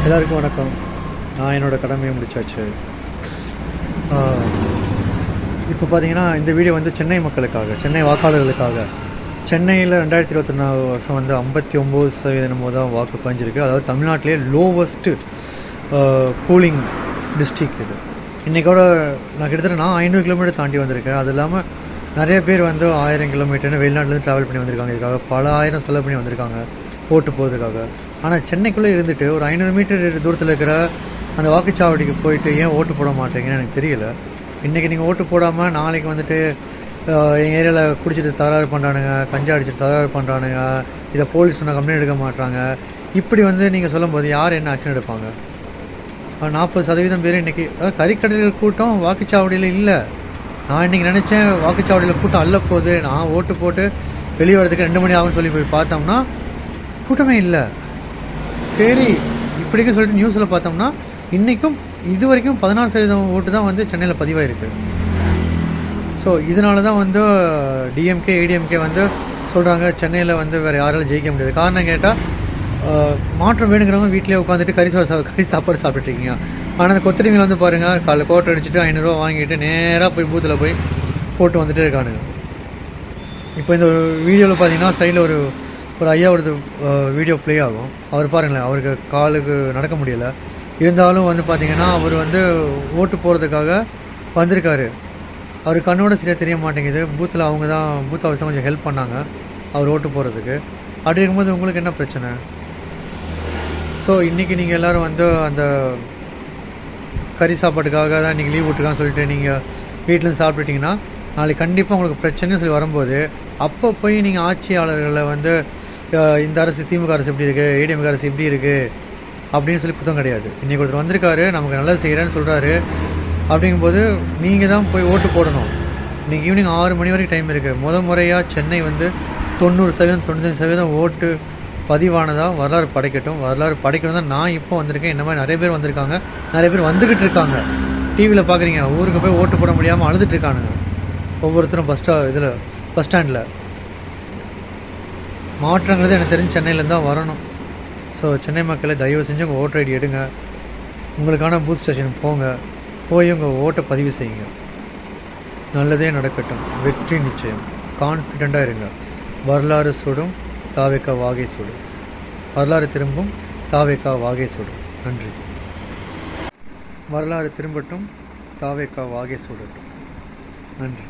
எல்லாருக்கும் வணக்கம். நான் என்னோடய கடமையை முடிச்சாச்சு. இப்போ பார்த்தீங்கன்னா இந்த வீடியோ வந்து சென்னை மக்களுக்காக, சென்னை வாக்காளர்களுக்காக. சென்னையில் 2021 வருஷம் வந்து 59% தான் வாக்கு பதிஞ்சிருக்கு. அதாவது தமிழ்நாட்டிலே லோவஸ்ட்டு கூலிங் டிஸ்ட்ரிக்ட் இது. இன்றைக்கோட நான் கிட்டத்தட்ட 500 கிலோமீட்டர் தாண்டி வந்திருக்கேன். அது இல்லாமல் நிறைய பேர் வந்து 1000 கிலோமீட்டர்னு வெளிநாட்டிலேருந்து ட்ராவல் பண்ணி வந்திருக்காங்க. இதுக்காக பல ஆயிரம் செலவு பண்ணி வந்திருக்காங்க ஓட்டு போகிறதுக்காக. ஆனால் சென்னைக்குள்ளே இருந்துட்டு ஒரு 500 மீட்டர் தூரத்தில் இருக்கிற அந்த வாக்குச்சாவடிக்கு போயிட்டு ஏன் ஓட்டு போட மாட்டேங்கன்னு எனக்கு தெரியல. இன்றைக்கி நீங்கள் ஓட்டு போடாமல் நாளைக்கு வந்துட்டு எங்கள் ஏரியாவில் குடிச்சிட்டு தகராறு பண்ணுறானுங்க, கஞ்சா அடிச்சிட்டு தகராறு பண்ணுறானுங்க, இதை போலீஸ் சொன்னால் கம்ப்ளைண்ட் எடுக்க மாட்டாங்க. இப்படி வந்து நீங்கள் சொல்லும்போது யார் என்ன ஆக்ஷன் எடுப்பாங்க? 40% பேர் இன்றைக்கி கறிக்கடையில் கூட்டம் வாக்குச்சாவடியில் இல்லை. நான் இன்றைக்கி நினச்சேன் வாக்குச்சாவடியில் கூட்டம் அல்ல போகுது, நான் ஓட்டு போட்டு வெளியே வரதுக்கு 2 மணி ஆகும்னு சொல்லி போய் பார்த்தோம்னா கூட்டமே இல்லை. சரி, இப்படிக்கு சொல்லிட்டு நியூஸில் பார்த்தோம்னா இன்றைக்கும் இது வரைக்கும் 16% ஓட்டு தான் வந்து சென்னையில் பதிவாயிருக்கு. ஸோ இதனால தான் வந்து டிஎம்கே ஏடிஎம்கே வந்து சொல்கிறாங்க சென்னையில் வந்து வேறு யாராலும் ஜெயிக்க முடியாது. காரணம் கேட்டால் மாற்றம் வேணுங்கிறவங்க வீட்டிலே உட்காந்துட்டு கறி சாப்பாடு சாப்பிட்டுருக்கீங்க. ஆனால் அந்த கொத்தடிமையில் வந்து பாருங்கள், காலைல கோட்டை அடிச்சுட்டு 500 ரூபா வாங்கிட்டு நேராக போய் பூத்தில் போய் போட்டு வந்துட்டே இருக்கானுங்க. இப்போ இந்த வீடியோவில் பார்த்தீங்கன்னா சைடில் ஒரு ஐயாவோடது வீடியோ ப்ளே ஆகும். அவர் பாருங்களேன், அவருக்கு காலுக்கு நடக்க முடியலை. இருந்தாலும் வந்து பார்த்திங்கன்னா அவர் வந்து ஓட்டு போகிறதுக்காக வந்திருக்காரு. அவர் கண்ணோட சரியாக தெரிய மாட்டேங்குது. பூத்தில் அவங்க தான் பூத் ஆஃபீஸர் கொஞ்சம் ஹெல்ப் பண்ணாங்க அவர் ஓட்டு போகிறதுக்கு. அப்படி இருக்கும்போது உங்களுக்கு என்ன பிரச்சனை? ஸோ இன்றைக்கி நீங்கள் எல்லோரும் வந்து அந்த கறி சாப்பாட்டுக்காக தான் இன்றைக்கி லீவ் விட்டுருக்கான்னு சொல்லிட்டு நீங்கள் வீட்டில் சாப்பிட்டுட்டிங்கன்னா நாளைக்கு கண்டிப்பாக உங்களுக்கு பிரச்சனைன்னு சொல்லி வரும்போது அப்போ போய் நீங்கள் ஆட்சியாளர்களை வந்து இந்த அரசு திமுக அரசு எப்படி இருக்குது, ஏடிஎம்கே அரசு எப்படி இருக்குது அப்படின்னு சொல்லி குத்தம் கிடையாது. இன்றைக்கி ஒருத்தர் வந்திருக்காரு, நமக்கு நல்லது செய்கிறேன்னு சொல்கிறாரு. அப்படிங்கும்போது நீங்கள் தான் போய் ஓட்டு போடணும். இன்றைக்கி ஈவினிங் 6 மணி வரைக்கும் டைம் இருக்குது. முறையாக சென்னை வந்து 90% 95% ஓட்டு பதிவானதாக வரலாறு படைக்கட்டும். வரலாறு படைக்கணும் தான் நான் இப்போ வந்திருக்கேன். இந்த மாதிரி நிறைய பேர் வந்திருக்காங்க, நிறைய பேர் வந்துக்கிட்டு இருக்காங்க. டிவியில் பார்க்குறீங்க, ஊருக்கு போய் ஓட்டு போட முடியாமல் அழுதுட்டுருக்கானுங்க ஒவ்வொருத்தரும் பஸ் ஸ்டாண்டில். மாற்றங்கிறது எனக்கு தெரிஞ்சு சென்னையிலேருந்து தான் வரணும். ஸோ சென்னை மக்களை தயவு செஞ்சு உங்கள் ஓட்டர் ஐடி எடுங்க, உங்களுக்கான பூத் ஸ்டேஷன் போங்க, போய் உங்கள் ஓட்டை பதிவு செய்யுங்க. நல்லதே நடக்கட்டும், வெற்றி நிச்சயம். கான்ஃபிடெண்ட்டாக இருங்க. வரலாறு சுடும், தாவேக்கா வாகை சுடும். வரலாறு திரும்பும், தாவேக்கா வாகை சுடும். நன்றி. வரலாறு திரும்பட்டும், தாவேக்கா வாகை சுடட்டும். நன்றி.